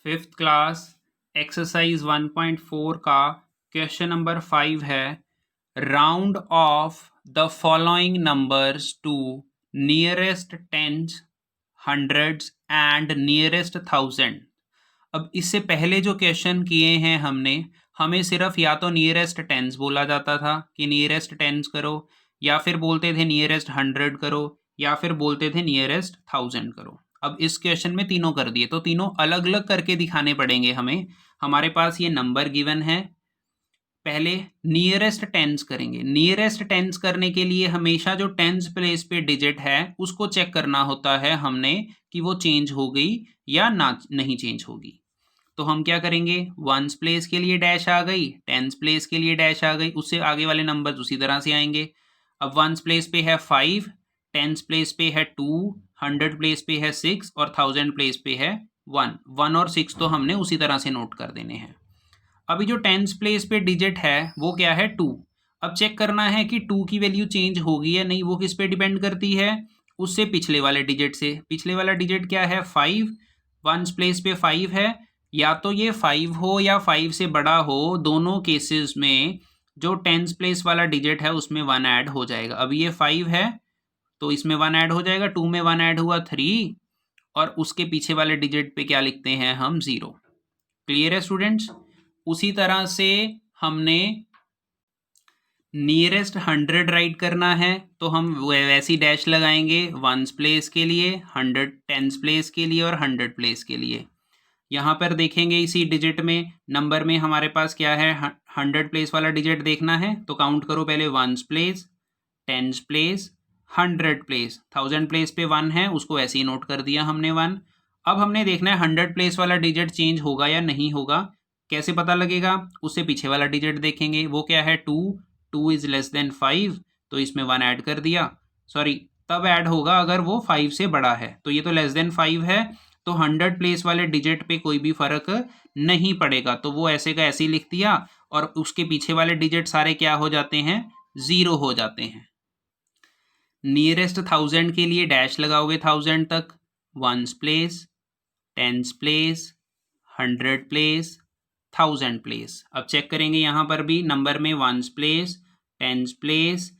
Fifth class exercise 1.4 का question number 5 है। Round off the following numbers to nearest tens, hundreds and nearest thousand. अब इससे पहले जो क्वेश्चन किए हैं हमने, हमें सिर्फ या तो नियरेस्ट टेंस बोला जाता था कि नियरेस्ट टेंस करो, या फिर बोलते थे नियरेस्ट हंड्रेड करो, या फिर बोलते थे नियरेस्ट थाउजेंड करो। अब इस क्वेश्चन में तीनों कर दिए, तो तीनों अलग अलग करके दिखाने पड़ेंगे हमें। हमारे पास ये नंबर गिवन है, पहले नियरेस्ट टेंस करेंगे। नियरेस्ट टेंस करने के लिए हमेशा जो टेंस प्लेस पे डिजिट है उसको चेक करना होता है हमने कि वो चेंज हो गई या ना नहीं चेंज होगी। तो हम क्या करेंगे, वंस प्लेस के लिए डैश आ गई, टेंस प्लेस के लिए डैश आ गई, उससे आगे वाले नंबर उसी तरह से आएंगे। अब वंस प्लेस पे है 5, टेंस प्लेस पे है 2, हंड्रेड प्लेस पे है 6 और थाउजेंड प्लेस पे है 1। 1 और 6 तो हमने उसी तरह से नोट कर देने हैं। अभी जो टेंस प्लेस पे डिजिट है वो क्या है, 2। अब चेक करना है कि 2 की वैल्यू चेंज होगी या नहीं। वो किस पे डिपेंड करती है, उससे पिछले वाले डिजिट से। पिछले वाला डिजिट क्या है, 5। वंस प्लेस पे 5 है, या तो ये 5 हो या 5 से बड़ा हो, दोनों केसेस में जो टेंस प्लेस वाला डिजिट है उसमें 1 ऐड हो जाएगा। अभी ये 5 है तो इसमें 1 ऐड हो जाएगा, 2 में 1 ऐड हुआ 3, और उसके पीछे वाले डिजिट पे क्या लिखते हैं हम, 0। क्लियर है स्टूडेंट्स। उसी तरह से हमने नियरेस्ट 100 राइट करना है, तो हम वैसी डैश लगाएंगे वंस प्लेस के लिए, 100 टेंस प्लेस के लिए और 100 प्लेस के लिए। यहाँ पर देखेंगे इसी डिजिट में, नंबर में हमारे पास क्या है, 100 प्लेस वाला डिजिट देखना है तो काउंट करो पहले, ones place, tens place, 100 place. 1000 place पे 1 है, उसको ऐसे ही नोट कर दिया हमने 1। अब हमने देखना है 100 प्लेस वाला डिजिट चेंज होगा या नहीं होगा। कैसे पता लगेगा, उससे पीछे वाला डिजिट देखेंगे, वो क्या है 2। 2 इज लेस देन 5, तो इसमें 1 ऐड कर दिया। सॉरी, तब ऐड होगा अगर वो 5 से बड़ा है, तो ये तो लेस देन 5 है, तो 100 प्लेस वाले डिजिट पे कोई भी फर्क नहीं पड़ेगा, तो वो ऐसे का ऐसे ही लिख दिया, और उसके पीछे वाले डिजिट सारे क्या हो जाते हैं, 0 हो जाते हैं। नियरेस्ट 1000 के लिए डैश लगाओगे 1000 तक, ones place, tens place, 100 place, 1000 place. अब चेक करेंगे यहाँ पर भी नंबर में ones place, tens place,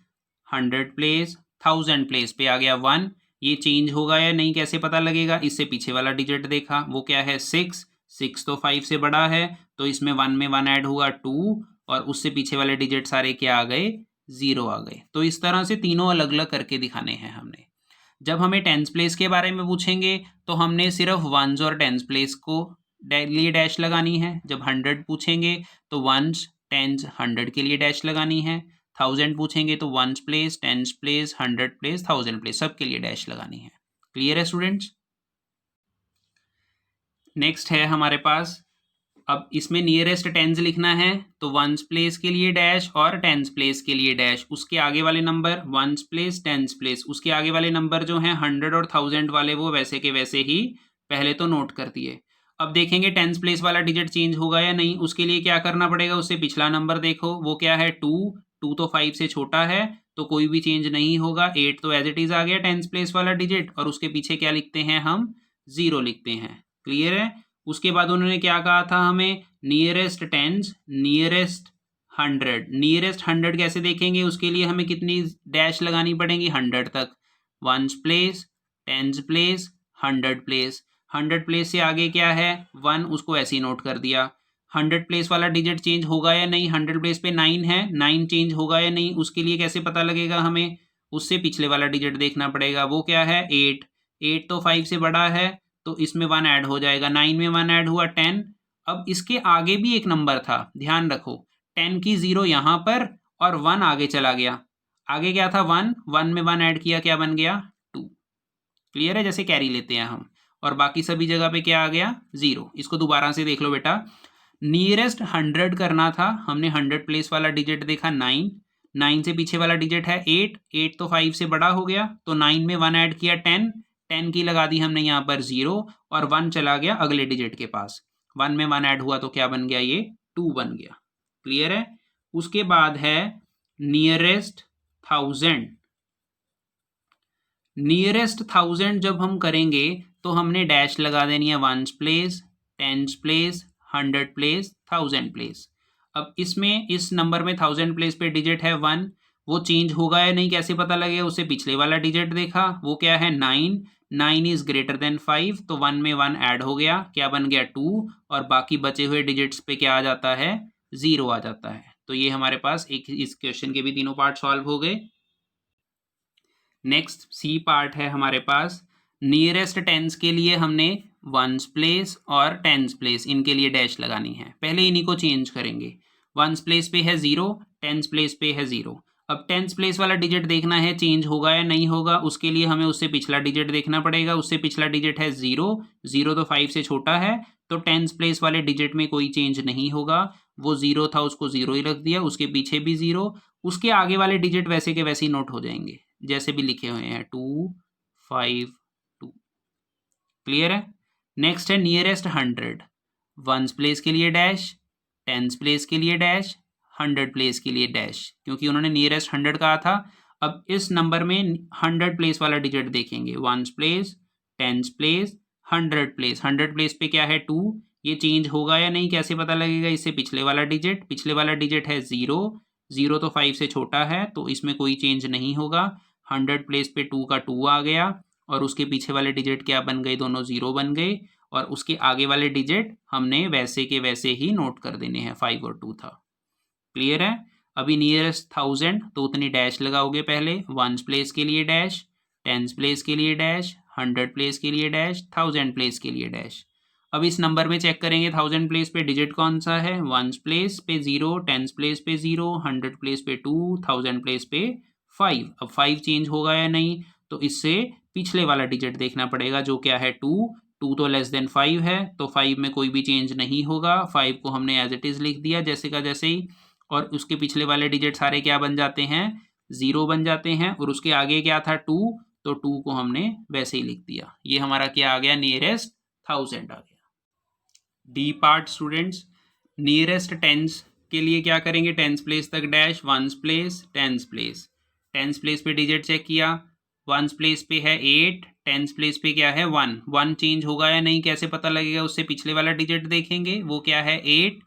100 place, 1000 place पे आ गया 1। ये चेंज होगा या नहीं कैसे पता लगेगा, इससे पीछे वाला डिजिट देखा, वो क्या है 6। 6 तो 5 से बड़ा है, तो इसमें 1 में 1 ऐड हुआ 2, और उससे पीछे वाले डिजिट सारे क्या आ गए, 0 आ गए। तो इस तरह से तीनों अलग अलग करके दिखाने हैं हमने। जब हमें टेंस प्लेस के बारे में पूछेंगे तो हमने सिर्फ वंस और टेंस प्लेस को लिए डैश लगानी है। जब 100 पूछेंगे तो वंस, टेंस, 100 के लिए डैश लगानी है। 1000 पूछेंगे तो ones place, tens place, 100 place, 1000 place, सब के लिए डैश लगानी है। क्लियर है स्टूडेंट्स। नेक्स्ट है हमारे पास, अब इसमें नियरेस्ट टेंस लिखना है, तो वंस प्लेस के लिए डैश और टेंस प्लेस के लिए डैश। उसके आगे वाले number ones place, tens place, उसके आगे वाले नंबर जो हैं 100 और 1000 वाले, वो वैसे के वैसे ही पहले तो नोट कर दिए। अब देखेंगे टेंस प्लेस वाला डिजिट चेंज होगा या नहीं। उसके लिए क्या करना पड़ेगा, उससे पिछला नंबर देखो, वो क्या है 2। 2 तो 5 से छोटा है, तो कोई भी चेंज नहीं होगा। 8 तो एज इट इज आ गया टेंस प्लेस वाला डिजिट, और उसके पीछे क्या लिखते हैं हम, 0 लिखते हैं। क्लियर है। उसके बाद उन्होंने क्या कहा था हमें, नियरेस्ट टेंस, नियरेस्ट 100। नियरेस्ट 100 कैसे देखेंगे, उसके लिए हमें कितनी डैश लगानी पड़ेंगी, 100 तक। Ones place, tens place, 100 place. 100 place से आगे क्या है 1, उसको ऐसे ही नोट कर दिया। 100 प्लेस वाला डिजिट चेंज होगा या नहीं, 100 प्लेस पे 9 है, 9 चेंज होगा या नहीं, उसके लिए कैसे पता लगेगा हमें, उससे पिछले वाला डिजिट देखना पड़ेगा, वो क्या है 8। 8 तो 5 से बड़ा है, तो इसमें 1 ऐड हो जाएगा। 9 में 1 ऐड हुआ 10। अब इसके आगे भी एक नंबर था, ध्यान रखो, 10 की 0 यहाँ पर और 1 आगे चला गया। आगे क्या था 1, 1 में 1 ऐड किया, क्या बन गया 2। क्लियर है, जैसे कैरी लेते हैं हम। और बाकी सभी जगह पे क्या आ गया 0। इसको दोबारा से देख लो बेटा। नियरेस्ट 100 करना था, हमने 100 प्लेस वाला डिजिट देखा 9। 9 से पीछे वाला डिजिट है 8। 8 तो 5 से बड़ा हो गया, तो 9 में 1 ऐड किया 10। 10 की लगा दी हमने यहाँ पर 0, और 1 चला गया अगले डिजिट के पास। 1 में 1 ऐड हुआ तो क्या बन गया, ये 2 बन गया। क्लियर है। उसके बाद है नियरेस्ट 1000। नियरेस्ट 1000 जब हम करेंगे तो हमने डैश लगा देनी है ones place, tens place, 100 place, 1000 place. अब इसमें इस नंबर में 1000 प्लेस पे डिजिट है 1, वो चेंज होगा या नहीं कैसे पता लगेगा? उससे पिछले वाला डिजिट देखा, वो क्या है 9, 9 इज ग्रेटर देन 5, तो 1 में 1 ऐड हो गया, क्या बन गया 2, और बाकी बचे हुए डिजिट्स पे क्या आ जाता है 0 आ जाता है। तो ये हमारे पास एक इस क्वेश्चन के भी तीनों पार्ट सॉल्व हो गए। नेक्स्ट सी पार्ट है हमारे पास, नियरेस्ट टेंस के लिए हमने वंस प्लेस और टेंस प्लेस इनके लिए डैश लगानी है। पहले इन्हीं को चेंज करेंगे। वंस प्लेस पे है 0, टेंस प्लेस पे है 0। अब टेंस प्लेस वाला डिजिट देखना है चेंज होगा या नहीं होगा, उसके लिए हमें उससे पिछला डिजिट देखना पड़ेगा। उससे पिछला डिजिट है 0, 0 तो 5 से छोटा है, तो टेंस प्लेस वाले डिजिट में कोई चेंज नहीं होगा। वो 0 था, उसको 0 ही रख दिया, उसके पीछे भी 0, उसके आगे वाले डिजिट वैसे के वैसे ही नोट हो जाएंगे जैसे भी लिखे हुए हैं 2, 5, 2। क्लियर है? नेक्स्ट है नियरेस्ट 100। वंस प्लेस के लिए डैश, टेंस प्लेस के लिए डैश, 100 प्लेस के लिए डैश, क्योंकि उन्होंने नियरेस्ट 100 कहा था। अब इस नंबर में 100 प्लेस वाला डिजिट देखेंगे, ones place, tens place, 100 place. 100 place पे क्या है 2, ये चेंज होगा या नहीं कैसे पता लगेगा? इससे पिछले वाला डिजिट है 0, 0 तो 5 से छोटा है, तो इसमें कोई चेंज नहीं होगा। 100 प्लेस पे 2 का 2 आ गया, और उसके पीछे वाले डिजिट क्या बन गए? दोनों 0 बन गए, और उसके आगे वाले डिजिट हमने वैसे के वैसे ही नोट कर देने हैं, 5 और 2 था। क्लियर है? अभी नियरेस्ट 1000, तो उतनी डैश लगाओगे पहले। वंस प्लेस के लिए डैश, टेंस प्लेस के लिए डैश, 100 प्लेस के लिए डैश, 1000 प्लेस के लिए डैश। अब इस नंबर में चेक करेंगे 1000 प्लेस पे डिजिट कौन सा है। वंस प्लेस पे 0, टेंस प्लेस पे 0, 100 प्लेस पे 2, 1000 प्लेस पे 5। अब 5 चेंज होगा या नहीं, तो इससे पिछले वाला डिजिट देखना पड़ेगा, जो क्या है 2। 2 तो लेस देन 5 है, तो 5 में कोई भी चेंज नहीं होगा। 5 को हमने एज इट इज़ लिख दिया जैसे का जैसे ही, और उसके पिछले वाले डिजिट सारे क्या बन जाते हैं? 0 बन जाते हैं, और उसके आगे क्या था 2, तो 2 को हमने वैसे ही लिख दिया। ये हमारा क्या आ गया? नियरेस्ट 1000 आ गया। D part students, nearest tense के लिए क्या करेंगे? टेंस प्लेस तक dash, ones place, tens place. Tens place पे डिजिट चेक किया, वंस प्लेस पे है 8, टेंस प्लेस पे क्या है 1। 1 चेंज होगा या नहीं कैसे पता लगेगा? उससे पिछले वाला डिजिट देखेंगे, वो क्या है 8।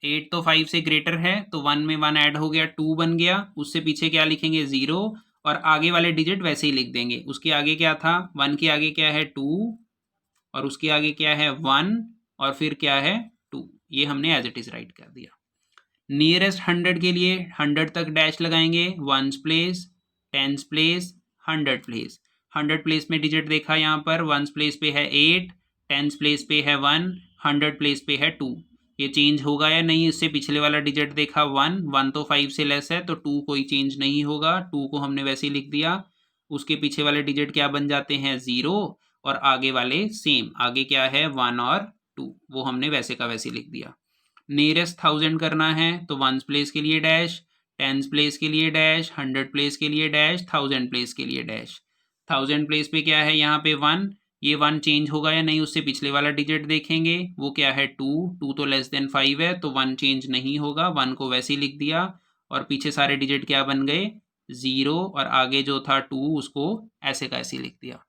8 तो 5 से ग्रेटर है, तो 1 में 1 ऐड हो गया, 2 बन गया। उससे पीछे क्या लिखेंगे? 0, और आगे वाले डिजिट वैसे ही लिख देंगे। उसके आगे क्या था? 1 के आगे क्या है 2, और उसके आगे क्या है 1, और फिर क्या है 2। ये हमने एज इट इज राइट कर दिया। नियरेस्ट 100 के लिए 100 तक डैश लगाएंगे, ones place, tens place, 100 place. 100 place में डिजिट देखा यहाँ पर, वंस प्लेस पे है 8, टेंस प्लेस पे है 1, 100 प्लेस पे है 2। ये चेंज होगा या नहीं? इससे पिछले वाला डिजिट देखा 1, 1 तो 5 से लेस है, तो 2 कोई चेंज नहीं होगा, 2 को हमने वैसे ही लिख दिया। उसके पीछे वाले डिजिट क्या बन जाते हैं? 0, और आगे वाले सेम, आगे क्या है 1 और 2, वो हमने वैसे का वैसे लिख दिया। नियरेस्ट 1000 करना है, तो वंस प्लेस के लिए डैश, टेंस प्लेस के लिए डैश, 100 प्लेस के लिए डैश, 1000 प्लेस के लिए डैश। 1000 प्लेस पे क्या है यहाँ पे 1, ये 1 चेंज होगा या नहीं? उससे पिछले वाला डिजिट देखेंगे, वो क्या है 2। 2 तो लेस देन 5 है, तो 1 चेंज नहीं होगा, 1 को वैसे ही लिख दिया। और पीछे सारे डिजिट क्या बन गए? 0, और आगे जो था 2, उसको ऐसे का ऐसे लिख दिया।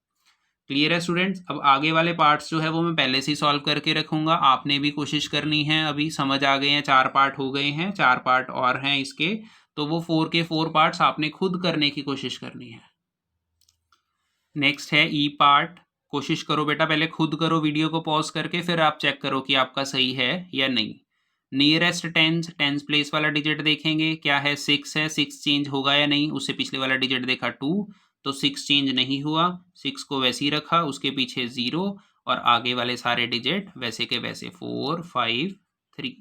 क्लियर है स्टूडेंट्स? अब आगे वाले पार्ट्स जो है वो मैं पहले से ही सॉल्व करके रखूंगा, आपने भी कोशिश करनी है। अभी समझ आ गए हैं, 4 पार्ट हो गए हैं, 4 पार्ट और हैं इसके, तो वो 4 के 4 पार्ट्स आपने खुद करने की कोशिश करनी है। नेक्स्ट है ई पार्ट। कोशिश करो बेटा, पहले खुद करो वीडियो को पॉज करके, फिर आप चेक करो कि आपका सही है या नहीं। नियरेस्ट टेंस, टेंस प्लेस वाला डिजिट देखेंगे, क्या है 6 है, 6 चेंज होगा या नहीं? उससे पिछले वाला डिजिट देखा 2, तो 6 चेंज नहीं हुआ, 6 को वैसे ही रखा, उसके पीछे 0, और आगे वाले सारे डिजिट वैसे के वैसे 4, 5, 3।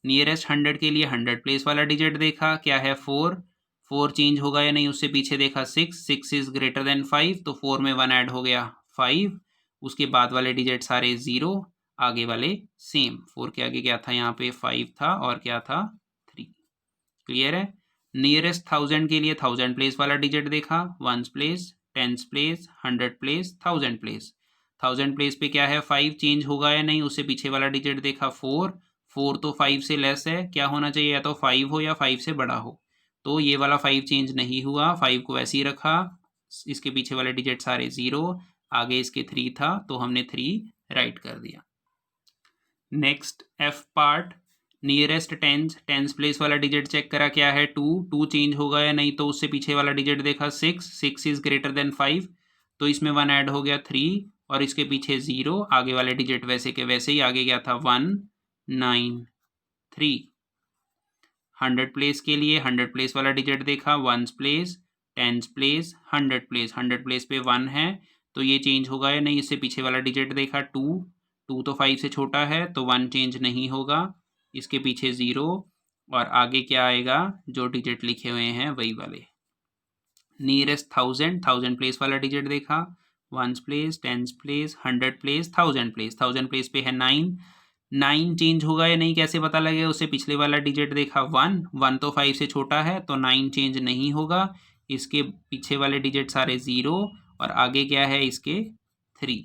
नियरेस्ट 100 के लिए 100 प्लेस वाला डिजिट देखा, क्या है 4, 4 चेंज होगा या नहीं? उससे पीछे देखा 6, 6 इज ग्रेटर देन 5, तो 4 में 1 ऐड हो गया 5। उसके बाद वाले डिजिट सारे 0, आगे वाले सेम। 4 के आगे क्या था यहाँ पे? 5 था, और क्या था 3। क्लियर है? नियरेस्ट 1000 के लिए 1000 प्लेस वाला डिजिट देखा, ones place, tens place, 100 place, 1000 place. 1000 place पे क्या है 5 चेंज होगा या नहीं? उससे पीछे वाला डिजिट देखा 4, 4 तो 5 से लेस है, क्या होना चाहिए? या तो 5 हो या 5 से बड़ा हो, तो ये वाला 5 चेंज नहीं हुआ, 5 को वैसे ही रखा। इसके पीछे वाले डिजिट सारे 0, आगे इसके 3 था, तो हमने 3 राइट कर दिया। Next F part, nearest tens place वाला डिजिट चेक करा, क्या है 2 चेंज होगा या नहीं, तो उससे पीछे वाला डिजिट देखा 6 इज ग्रेटर देन 5, तो इसमें 1 ऐड हो गया 3 और इसके पीछे 0, आगे वाले डिजिट वैसे के वैसे ही, आगे गया था 1 9 3। 100 प्लेस के लिए 100 प्लेस वाला डिजिट देखा, ones place, tens place, 100 place, 100 place पे 1 है तो ये चेंज होगा या नहीं, इससे पीछे वाला डिजिट देखा 2 तो 5 से छोटा है तो 1 चेंज नहीं होगा, इसके पीछे 0 और आगे क्या आएगा, जो डिजिट लिखे हुए हैं वही वाले। नियरेस्ट 1000 प्लेस वाला डिजिट देखा, ones place, tens place, 100 place, 1000 place पे है 9 चेंज होगा या नहीं कैसे पता लगेगा, उससे पिछले वाला डिजिट देखा 1 तो 5 से छोटा है तो 9 चेंज नहीं होगा, इसके पीछे वाले डिजिट सारे 0 और आगे क्या है इसके 3।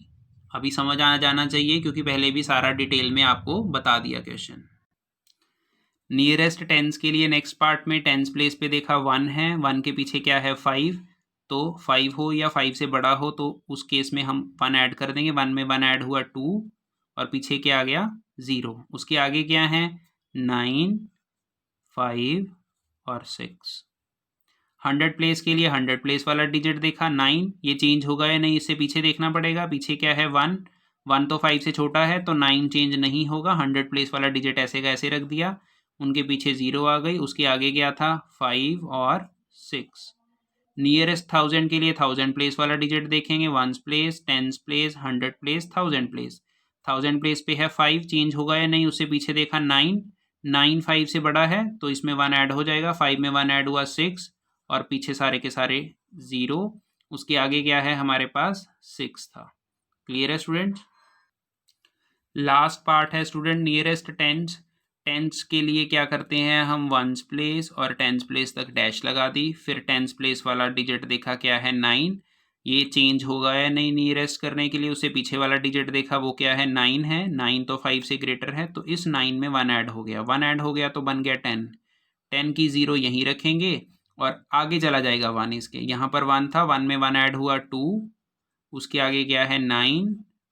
अभी समझ आ जाना चाहिए क्योंकि पहले भी सारा डिटेल में आपको बता दिया क्वेश्चन। नियरेस्ट टेंस के लिए नेक्स्ट पार्ट में टेंस प्लेस पे देखा 1 है, 1 के पीछे क्या है 5, तो 5 हो या 5 से बड़ा हो तो उस केस में हम 1 ऐड कर देंगे, 1 में 1 ऐड हुआ 2 और पीछे क्या आ गया 0, उसके आगे क्या है 9 5 और 6। 100 प्लेस के लिए 100 प्लेस वाला डिजिट देखा 9, ये चेंज होगा या नहीं इससे पीछे देखना पड़ेगा, पीछे क्या है 1 तो 5 से छोटा है तो 9 चेंज नहीं होगा, 100 प्लेस वाला डिजिट ऐसे का ऐसे रख दिया, उनके पीछे 0 आ गई, उसके आगे क्या था 5 और 6। नियरेस्ट 1000 के लिए 1000 प्लेस वाला डिजिट देखेंगे, ones place, tens place, 100 place, 1000 place. 1000 place पे है 5, चेंज होगा या नहीं उससे पीछे देखा 9 5 से बड़ा है तो इसमें 1 ऐड हो जाएगा, 5 में 1 ऐड हुआ 6 और पीछे सारे के सारे 0, उसके आगे क्या है हमारे पास 6 था। क्लियर है स्टूडेंट। लास्ट पार्ट है स्टूडेंट नियरेस्ट टेंस के लिए क्या करते हैं हम, वंस प्लेस और टेंस प्लेस तक डैश लगा दी, फिर टेंस प्लेस वाला डिजिट देखा क्या है 9, ये चेंज होगा या नहीं नियरेस्ट करने के लिए, उससे पीछे वाला डिजिट देखा वो क्या है 9 है, 9 तो 5 से ग्रेटर है तो इस 9 में 1 ऐड हो गया, 1 ऐड हो गया तो बन गया 10 की 0 यहीं रखेंगे और आगे चला जाएगा 1, इसके यहाँ पर 1 था, 1 में 1 ऐड हुआ 2, उसके आगे क्या है 9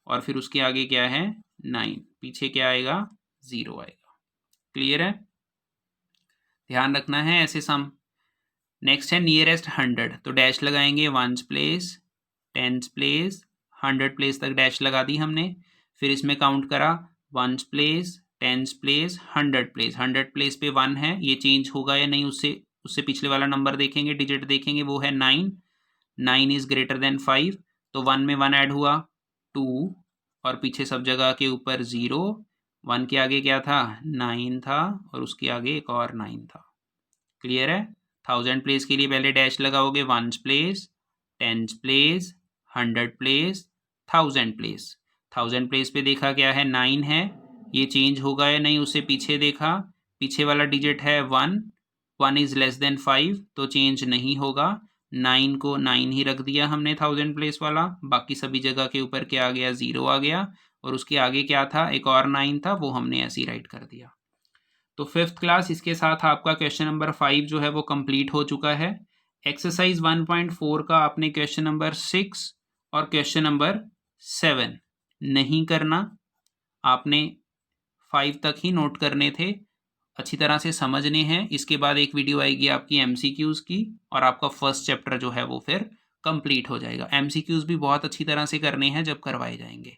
और फिर उसके आगे क्या है 9, पीछे क्या आएगा 0 आएगा। क्लियर है, ध्यान रखना है ऐसे सम। नेक्स्ट है नियरेस्ट 100, तो डैश लगाएंगे, ones place, tens place, 100 place तक डैश लगा दी हमने, फिर इसमें काउंट करा ones place, tens place, 100 place, 100 place पे 1 है, ये चेंज होगा या नहीं उससे पिछले वाला नंबर देखेंगे, डिजिट देखेंगे, वो है 9 इज ग्रेटर देन 5, तो 1 में 1 ऐड हुआ 2 और पीछे सब जगह के ऊपर 0, 1 के आगे क्या था 9 था और उसके आगे एक और 9 था। क्लियर है। 1000 प्लेस के लिए पहले डैश लगाओगे, ones place, tens place, 100 place, 1000 place. 1000 place पे देखा क्या है 9 है, ये चेंज होगा या नहीं उससे पीछे देखा, पीछे वाला डिजिट है 1 इज लेस देन 5 तो चेंज नहीं होगा, 9 को 9 ही रख दिया हमने 1000 प्लेस वाला, बाकी सभी जगह के ऊपर क्या आ गया 0 आ गया और उसके आगे क्या था एक और 9 था, वो हमने ऐसे ही राइट कर दिया। तो 5th क्लास इसके साथ आपका क्वेश्चन नंबर 5 जो है वो कंप्लीट हो चुका है। एक्सरसाइज 1.4 का आपने क्वेश्चन नंबर 6 और क्वेश्चन नंबर 7 नहीं करना, आपने 5 तक ही नोट करने थे, अच्छी तरह से समझने हैं। इसके बाद एक वीडियो आएगी आपकी MCQs की और आपका फर्स्ट चैप्टर जो है वो फिर कंप्लीट हो जाएगा। MCQs भी बहुत अच्छी तरह से करने हैं जब करवाए जाएंगे।